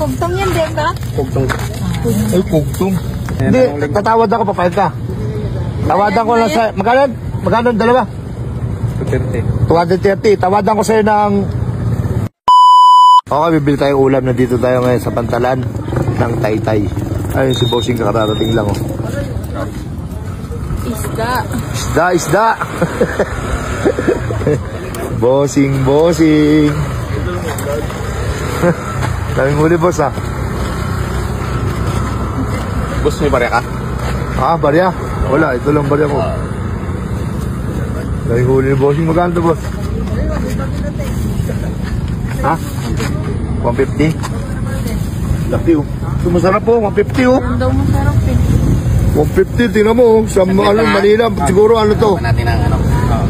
Kugtong yan, di ba? Kugtong. Ay, kugtong. Hindi, tatawad ako, papayag ka. Tawadan ko lang sa... Magkano dalawa? 230. 230. Tawadan ko sa'yo ng... Okay, bibili tayong ulam. Nandito tayo ngayon sa pantalan ng Taytay. Ayun, si Bossing kakararating lang, oh. Isda. Bossing. Daming huli, boss, ah. Boss, may barya ka? Ah, barya? Wala, ito lang barya ko. Daming huli ni Bossing. Magkano to, boss? Ha? 150? Laki, oh. Masarap po, 150, oh. Ang daw masarap eh. 150, tingnan mo, oh. Sa Manila, siguro ano to? Natin ang ano.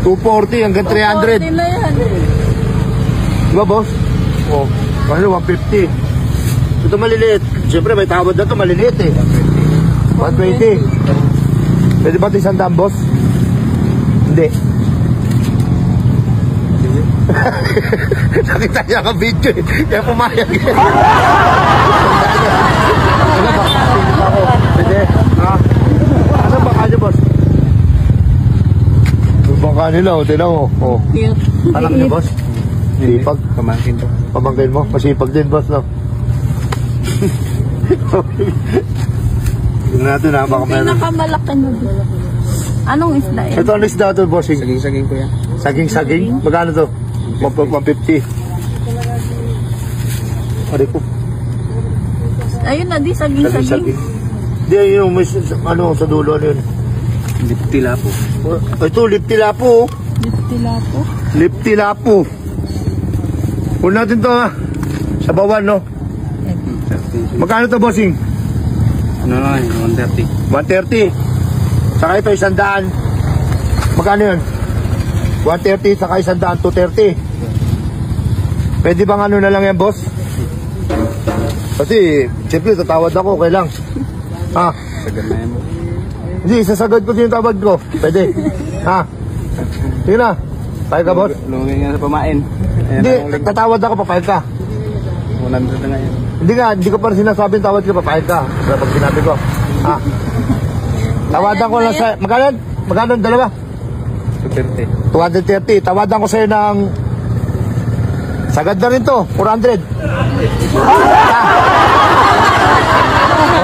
240 hanggang 300. Nila yan. Diba, boss? Oh, kasi 150. Ito maliliit. Siyempre, may tawad na ito, maliliit eh. 120. Pwede ba ito 100, boss? Hindi. Nakita niya ka video eh. Kaya pumayag eh. Ano ba? Pwede. Ha? Ano ba kanya, boss? Yung bangka nila, o. Tignan mo. O. Anak niya, boss? Sipag. Pamangkin to. Pamangkin mo? Masipag din, boss, no? Tignan natin, ha? Baka meron. Pinakamalaki mo. Anong isda yan? Ito, ano isda ito, bossing? Saging ko yan. Saging? Magkano to? 150. Ari ko. Ayun na, di saging-saging. Hindi, yung may, ano, sa dulo, ano yun? Liptilapo. Ito, liptilapo. Liptilapo. Liptilapo. Huwag natin to, ha? Sa bawan, no? Magkano to, bossing? Ano na yun? 130. 130. Saka ito, 100. Magkano yun? 130, saka 100, 230. Pwede bang ano na lang yan, boss? Kasi, siyempre, tatawad ako, okay lang. Ha? Sagad na yan mo. Hindi, sasagad ko din yung tawad ko. Pwede. Ha? Sige na. Payag ka, boss? Lungin nga sa pamain. Hindi, tatawad ako, papayag ka. 100 na nga yan. Hindi ko pa rin sinasabi yung tawad ko, papayag ka. Pero pag sinabi ko, ha? Tawadan ko lang sa... Magkano dalawa? 230. 230. Tawadan ko sa'yo ng... Sagad na rin to, 400.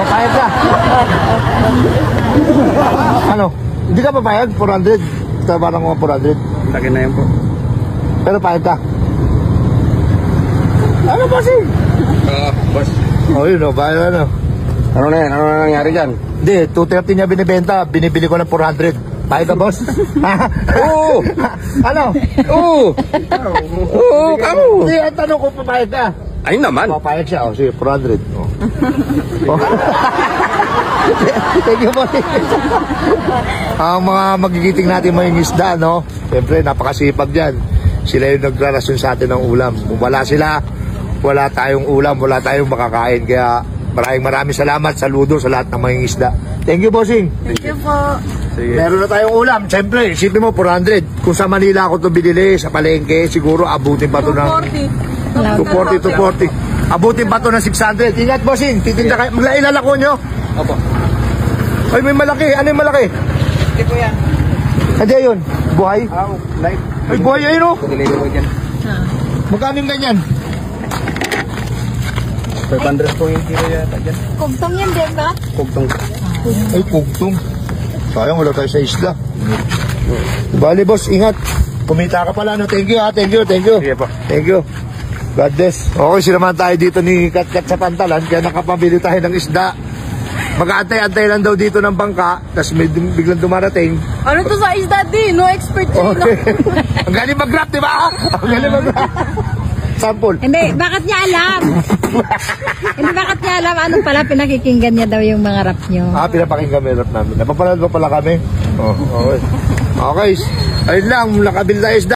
Papayag ka. Ano? Hindi ka papayag? 400. Tawadan ko 400. Laki na yan po. Pero payag ka. Ano ba si? Boss. Oh, yun o, bayad ano. Ano na yan? Ano na nangyari dyan? Hindi, 230 niya binibenta. Binibili ko ng 400. Payag ka, boss? Oo! Ano? Oo! Oo, kamo! Hindi, ang tanong ko, papayag ka. Ay naman! Papayag siya. O, sige, 400. Oh. Thank you, boss. Ang mga magigiting natin mga isda, no? Siyempre, napakasipag dyan. Sila yung nagrarasyon sa atin ng ulam. Kung wala sila, wala tayong ulam, wala tayong makakain. Kaya maraming salamat, saludo sa lahat ng mga isda. Thank you, bossing. Thank you po. Sige. Meron na tayong ulam. Siyempre, isipin mo, 400. Kung sa Manila ako ito binili, sa palengke, siguro abutin pa ito ng 240. Abutin pa ito ng 600. Ingat, bossing. Titinda kayo. Maglalako nyo. Opo. Ay, may malaki. Ano yung malaki? Hindi po yan. Hindi yun. Buhay? Live. Ay, buhay ayun, no? Pagdilay mo dyan. Magkano yung ganyan? 500 po yung kilo yata dyan. Kugtong yan, di ba? Kugtong. Ay, kugtong. Sayang, wala tayo sa isla. Bali, boss, ingat. Kumita ka pala, no? Thank you, ha? Thank you. Sige po. Thank you. God bless. Okay, sinaman tayo dito ni Katkat sa pantalan, kaya nakapabili tayo ng isda. Mag-aantay-antay lang daw dito ng bangka, tapos may biglang dumarating. Ano to sa isda, di? No expert yun. Okay. Ang galing mag-rap, di ba? Ang galing mag-rap. Sample. Hindi, bakit niya alam? Hindi, bakit niya alam? Ano pala, pinakikinggan niya daw yung mga rap niyo. Pinapakinggan may rap namin. Napapanood ba pala kami? Okay. Okay. Ayun lang, nakabili tayo isda.